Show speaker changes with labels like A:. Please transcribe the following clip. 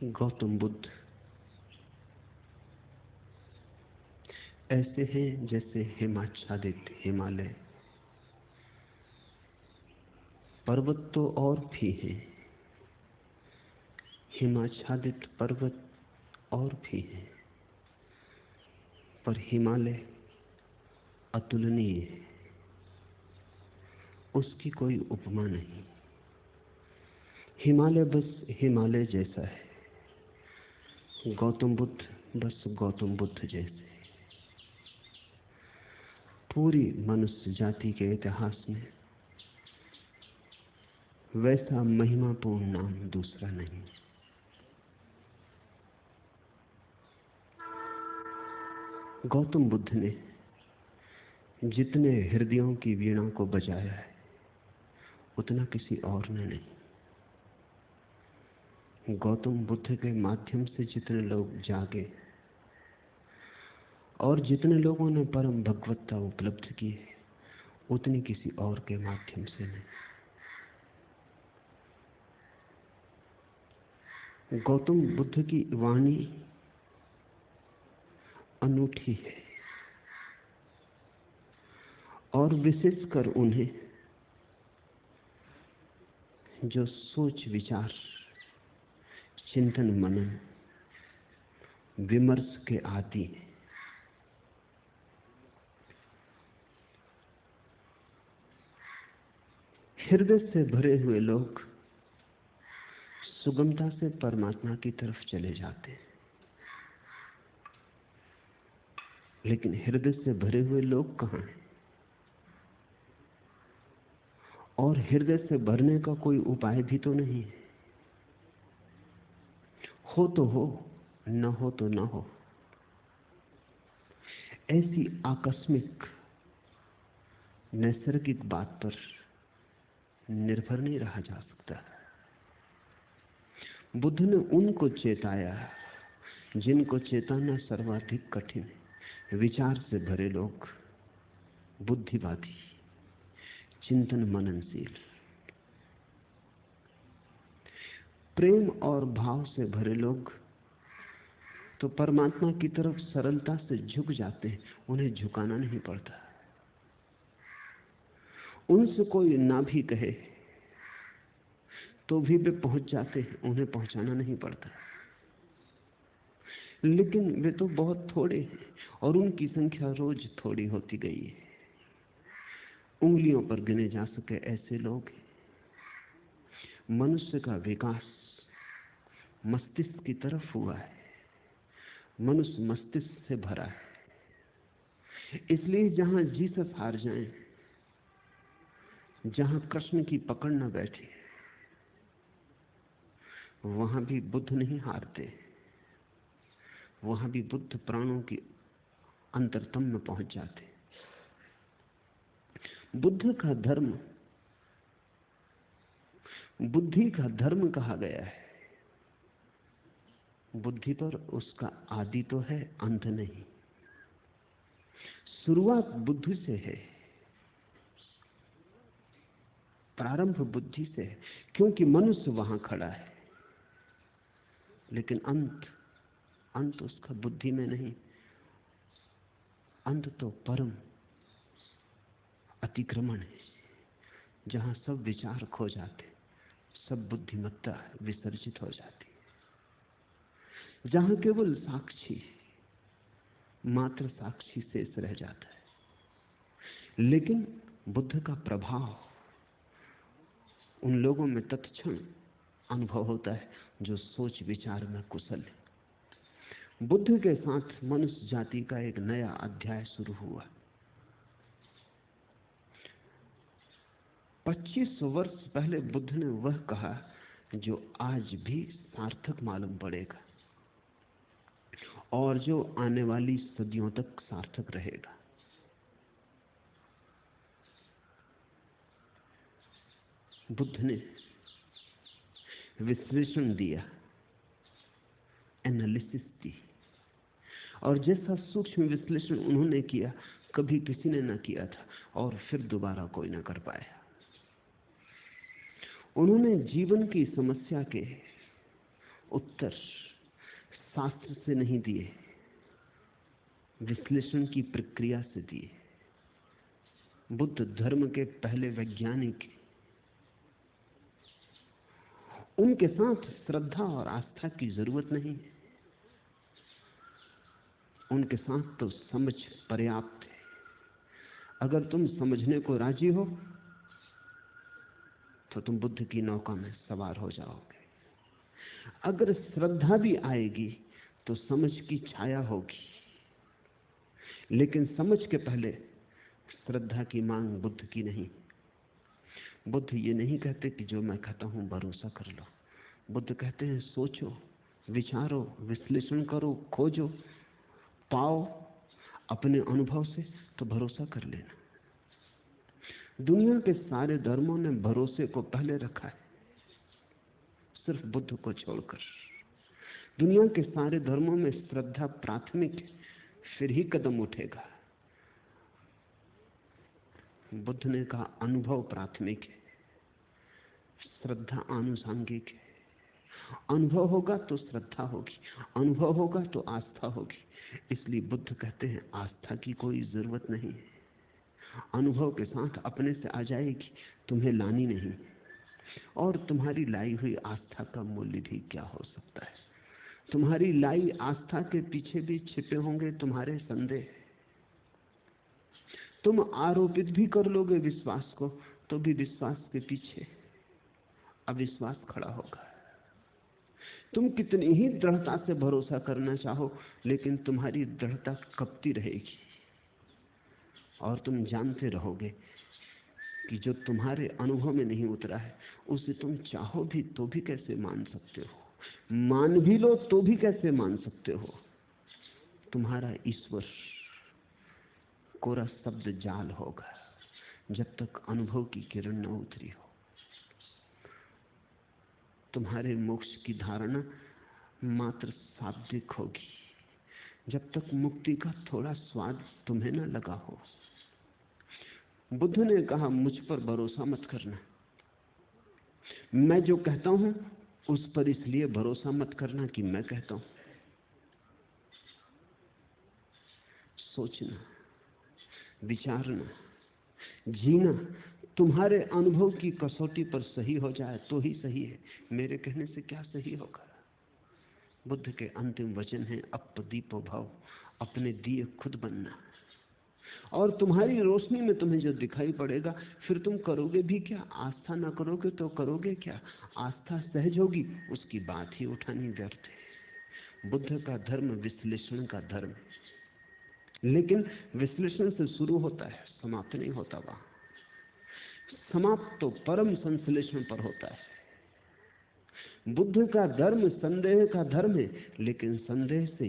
A: गौतम बुद्ध ऐसे हैं जैसे हिमाच्छादित हिमालय। पर्वत तो और भी हैं, हिमाच्छादित पर्वत और भी हैं, पर हिमालय अतुलनीय है, उसकी कोई उपमा नहीं। हिमालय बस हिमालय जैसा है, गौतम बुद्ध बस गौतम बुद्ध जैसे। पूरी मनुष्य जाति के इतिहास में वैसा महिमापूर्ण नाम दूसरा नहीं। गौतम बुद्ध ने जितने हृदयों की वीणा को बजाया है उतना किसी और ने नहीं। गौतम बुद्ध के माध्यम से जितने लोग जागे और जितने लोगों ने परम भगवत्ता उपलब्ध की है उतनी किसी और के माध्यम से नहीं। गौतम बुद्ध की वाणी अनूठी है और विशेषकर उन्हें जो सोच विचार चिंतन मनन विमर्श के आदि हैं। हृदय से भरे हुए लोग सुगमता से परमात्मा की तरफ चले जाते हैं, लेकिन हृदय से भरे हुए लोग कहाँ हैं? और हृदय से भरने का कोई उपाय भी तो नहीं है। हो तो हो, न हो तो न हो। ऐसी आकस्मिक नैसर्गिक बात पर निर्भर नहीं रहा जा सकता। बुद्ध ने उनको चेताया जिनको चेताना सर्वाधिक कठिन है। विचार से भरे लोग, बुद्धिवादी, चिंतन मननशील, प्रेम और भाव से भरे लोग तो परमात्मा की तरफ सरलता से झुक जाते हैं, उन्हें झुकाना नहीं पड़ता। उनसे कोई ना भी कहे तो भी वे पहुंच जाते हैं, उन्हें पहुंचाना नहीं पड़ता। लेकिन वे तो बहुत थोड़े हैं और उनकी संख्या रोज थोड़ी होती गई है। उंगलियों पर गिने जा सके ऐसे लोग हैं। मनुष्य का विकास मस्तिष्क की तरफ हुआ है, मनुष्य मस्तिष्क से भरा है। इसलिए जहां जीसस हार जाएं, जहां कृष्ण की पकड़ न बैठे, वहां भी बुद्ध नहीं हारते। वहां भी बुद्ध प्राणों की अंतरतम में पहुंच जाते। बुद्ध का धर्म बुद्धि का धर्म कहा गया है। बुद्धि पर उसका आदि तो है, अंत नहीं। शुरुआत बुद्धि से है, प्रारंभ बुद्धि से है, क्योंकि मनुष्य वहां खड़ा है। लेकिन अंत उसका बुद्धि में नहीं। अंत तो परम अतिक्रमण है, जहां सब विचार खो जाते, सब बुद्धिमत्ता विसर्जित हो जाती, जहां केवल साक्षी, मात्र साक्षी शेष रह जाता है। लेकिन बुद्ध का प्रभाव उन लोगों में तत्क्षण अनुभव होता है जो सोच विचार में कुशल है। बुद्ध के साथ मनुष्य जाति का एक नया अध्याय शुरू हुआ। 25 वर्ष पहले बुद्ध ने वह कहा जो आज भी सार्थक मालूम पड़ेगा और जो आने वाली सदियों तक सार्थक रहेगा। बुद्ध ने विश्लेषण दिया, एनालिसिस दी, और जैसा सूक्ष्म विश्लेषण उन्होंने किया कभी किसी ने ना किया था और फिर दोबारा कोई ना कर पाया। उन्होंने जीवन की समस्या के उत्तर शास्त्र से नहीं दिए, विश्लेषण की प्रक्रिया से दिए। बुद्ध धर्म के पहले वैज्ञानिक, उनके साथ श्रद्धा और आस्था की जरूरत नहीं है, उनके साथ तो समझ पर्याप्त है। अगर तुम समझने को राजी हो तो तुम बुद्ध की नौका में सवार हो जाओगे। अगर श्रद्धा भी आएगी तो समझ की छाया होगी, लेकिन समझ के पहले श्रद्धा की मांग बुद्ध की नहीं। बुद्ध ये नहीं कहते कि जो मैं कहता हूं भरोसा कर लो। बुद्ध कहते हैं सोचो, विचारो, विश्लेषण करो, खोजो, पाओ अपने अनुभव से, तो भरोसा कर लेना। दुनिया के सारे धर्मों ने भरोसे को पहले रखा है, सिर्फ बुद्ध को छोड़कर। दुनिया के सारे धर्मों में श्रद्धा प्राथमिक है, फिर ही कदम उठेगा। बुद्ध ने कहा अनुभव प्राथमिक है, श्रद्धा आनुषंगिक है। अनुभव होगा तो श्रद्धा होगी, अनुभव होगा तो आस्था होगी। इसलिए बुद्ध कहते हैं आस्था की कोई जरूरत नहीं है, अनुभव के साथ अपने से आ जाएगी, तुम्हें लानी नहीं। और तुम्हारी लाई हुई आस्था का मूल्य भी क्या हो सकता है? तुम्हारी लाई आस्था के पीछे भी छिपे होंगे तुम्हारे संदेह। तुम आरोपित भी कर लोगे विश्वास को, तो भी विश्वास के पीछे अविश्वास खड़ा होगा। तुम कितनी ही दृढ़ता से भरोसा करना चाहो, लेकिन तुम्हारी दृढ़ता कपती रहेगी, और तुम जानते रहोगे कि जो तुम्हारे अनुभव में नहीं उतरा है, उसे तुम चाहो भी तो भी कैसे मान सकते हो, मान भी लो तो भी कैसे मान सकते हो। तुम्हारा ईश्वर कोरा शब्द जाल होगा जब तक अनुभव की किरण न उतरी हो। तुम्हारे मोक्ष की धारणा मात्र शाब्दिक होगी जब तक मुक्ति का थोड़ा स्वाद तुम्हें न लगा हो। बुद्ध ने कहा मुझ पर भरोसा मत करना, मैं जो कहता हूं उस पर इसलिए भरोसा मत करना कि मैं कहता हूं। सोचना, विचारना, जीना तुम्हारे अनुभव की कसौटी पर सही हो जाए तो ही सही है, मेरे कहने से क्या सही होगा। बुद्ध के अंतिम वचन है अपदीपो भव, अपने दिए खुद बनना। और तुम्हारी रोशनी में तुम्हें जो दिखाई पड़ेगा, फिर तुम करोगे भी क्या? आस्था ना करोगे तो करोगे क्या? आस्था सहज होगी, उसकी बात ही उठानी व्यर्थ है। बुद्ध का धर्म विश्लेषण का धर्म है, लेकिन विश्लेषण से शुरू होता है, समाप्त नहीं होता। वहां समाप्त तो परम संश्लेषण पर होता है। बुद्ध का धर्म संदेह का धर्म है, लेकिन संदेह से